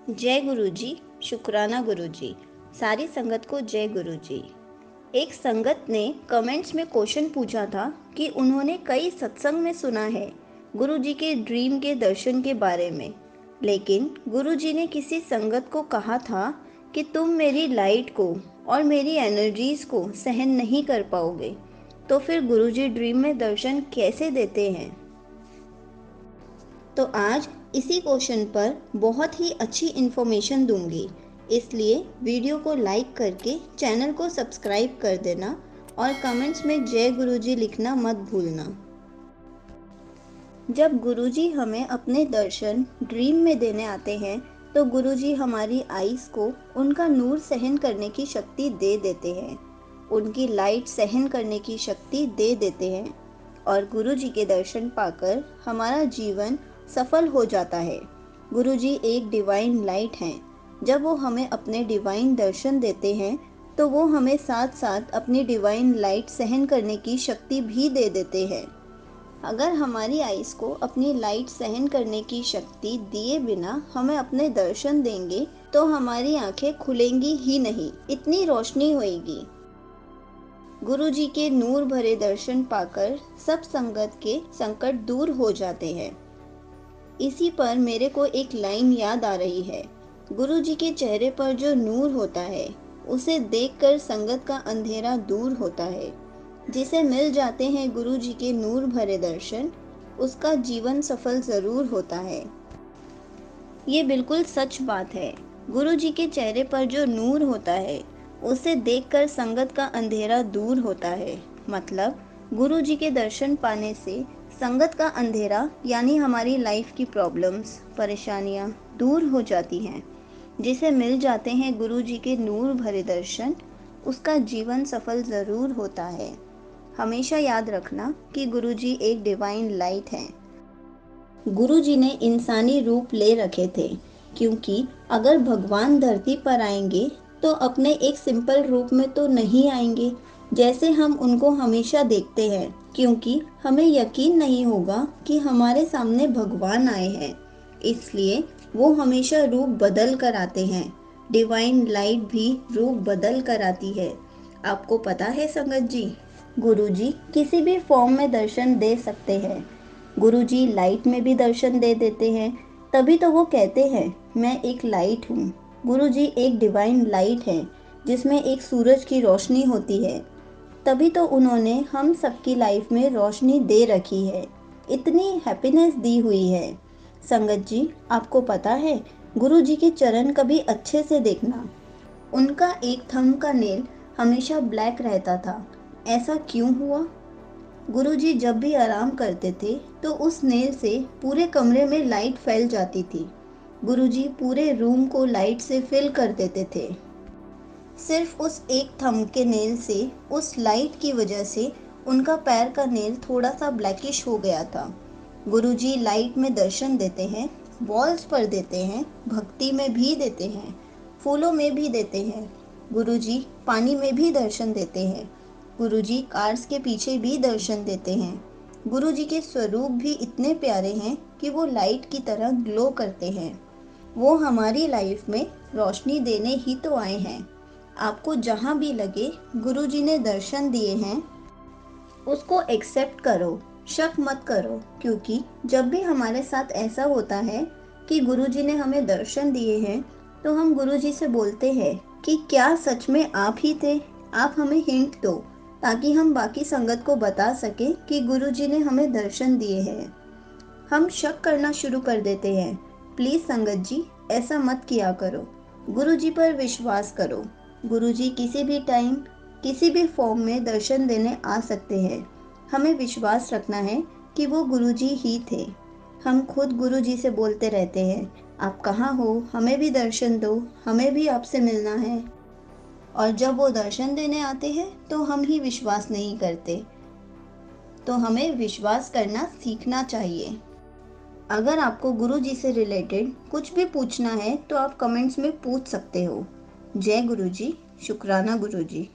जय गुरु जी, शुक्राना गुरु जी, सारी संगत को जय गुरु जी। एक संगत ने कमेंट्स में क्वेश्चन पूछा था कि उन्होंने कई सत्संग में सुना है गुरु जी के ड्रीम के दर्शन के बारे में, लेकिन गुरु जी ने किसी संगत को कहा था कि तुम मेरी लाइट को और मेरी एनर्जीज को सहन नहीं कर पाओगे, तो फिर गुरु जी ड्रीम में दर्शन कैसे देते हैं। तो आज इसी क्वेश्चन पर बहुत ही अच्छी इन्फॉर्मेशन दूंगी, इसलिए वीडियो को लाइक करके चैनल को सब्सक्राइब कर देना और कमेंट्स में जय गुरुजी लिखना मत भूलना। जब गुरुजी हमें अपने दर्शन ड्रीम में देने आते हैं तो गुरुजी हमारी आईज को उनका नूर सहन करने की शक्ति दे देते हैं, उनकी लाइट सहन करने की शक्ति दे देते हैं और गुरुजी के दर्शन पाकर हमारा जीवन सफल हो जाता है। गुरुजी एक डिवाइन लाइट हैं। जब वो हमें अपने डिवाइन दर्शन देते हैं तो वो हमें साथ साथ अपनी डिवाइन लाइट सहन करने की शक्ति भी दे देते हैं। अगर हमारी आईज को अपनी लाइट सहन करने की शक्ति दिए बिना हमें अपने दर्शन देंगे तो हमारी आंखें खुलेंगी ही नहीं, इतनी रोशनी होएगी। गुरुजी के नूर भरे दर्शन पाकर सब संगत के संकट दूर हो जाते हैं। इसी पर मेरे को एक लाइन याद आ रही है, गुरुजी के चेहरे पर जो नूर होता है उसे देखकर संगत का अंधेरा दूर होता है। जिसे मिल जाते हैं गुरुजी के नूर भरे दर्शन, उसका जीवन सफल जरूर होता है। ये बिल्कुल सच बात है। गुरुजी के चेहरे पर जो नूर होता है उसे देखकर संगत का अंधेरा दूर होता है। मतलब गुरुजी के दर्शन पाने से संगत का अंधेरा यानी हमारी लाइफ की प्रॉब्लम्स, परेशानियां दूर हो जाती हैं। जिसे मिल जाते हैं गुरुजी के नूर भरे दर्शन, उसका जीवन सफल ज़रूर होता है। हमेशा याद रखना कि गुरुजी एक डिवाइन लाइट हैं। गुरुजी ने इंसानी रूप ले रखे थे, क्योंकि अगर भगवान धरती पर आएंगे तो अपने एक सिंपल रूप में तो नहीं आएंगे जैसे हम उनको हमेशा देखते हैं, क्योंकि हमें यकीन नहीं होगा कि हमारे सामने भगवान आए हैं। इसलिए वो हमेशा रूप बदल कर आते हैं। डिवाइन लाइट भी रूप बदल कर आती है। आपको पता है संगत जी, गुरुजी किसी भी फॉर्म में दर्शन दे सकते हैं। गुरुजी लाइट में भी दर्शन दे देते हैं, तभी तो वो कहते हैं मैं एक लाइट हूँ। गुरुजी एक डिवाइन लाइट है जिसमें एक सूरज की रोशनी होती है, तभी तो उन्होंने हम सबकी लाइफ में रोशनी दे रखी है, इतनी हैप्पीनेस दी हुई है। संगत जी, आपको पता है गुरुजी के चरण कभी अच्छे से देखना, उनका एक थंब का नेल हमेशा ब्लैक रहता था। ऐसा क्यों हुआ? गुरुजी जब भी आराम करते थे तो उस नेल से पूरे कमरे में लाइट फैल जाती थी। गुरुजी पूरे रूम को लाइट से फिल कर देते थे। सिर्फ उस एक थंब के नेल से, उस लाइट की वजह से उनका पैर का नेल थोड़ा सा ब्लैकिश हो गया था। गुरुजी लाइट में दर्शन देते हैं, वॉल्स पर देते हैं, भक्ति में भी देते हैं, फूलों में भी देते हैं। गुरुजी पानी में भी दर्शन देते हैं। गुरुजी कार्स के पीछे भी दर्शन देते हैं। गुरुजी के स्वरूप भी इतने प्यारे हैं कि वो लाइट की तरह ग्लो करते हैं। वो हमारी लाइफ में रोशनी देने ही तो आए हैं। आपको जहाँ भी लगे गुरुजी ने दर्शन दिए हैं, उसको एक्सेप्ट करो, शक मत करो, क्योंकि जब भी हमारे साथ ऐसा होता है कि गुरुजी ने हमें दर्शन दिए हैं तो हम गुरुजी से बोलते हैं कि क्या सच में आप ही थे? आप हमें हिंट दो ताकि हम बाकी संगत को बता सकें कि गुरुजी ने हमें दर्शन दिए हैं। हम शक करना शुरू कर देते हैं। प्लीज़ संगत जी, ऐसा मत किया करो। गुरुजी पर विश्वास करो। गुरुजी किसी भी टाइम, किसी भी फॉर्म में दर्शन देने आ सकते हैं। हमें विश्वास रखना है कि वो गुरुजी ही थे। हम खुद गुरुजी से बोलते रहते हैं, आप कहाँ हो? हमें भी दर्शन दो, हमें भी आपसे मिलना है। और जब वो दर्शन देने आते हैं तो हम ही विश्वास नहीं करते। तो हमें विश्वास करना सीखना चाहिए। अगर आपको गुरुजी से रिलेटेड कुछ भी पूछना है तो आप कमेंट्स में पूछ सकते हो। जय गुरुजी, शुक्राना गुरुजी।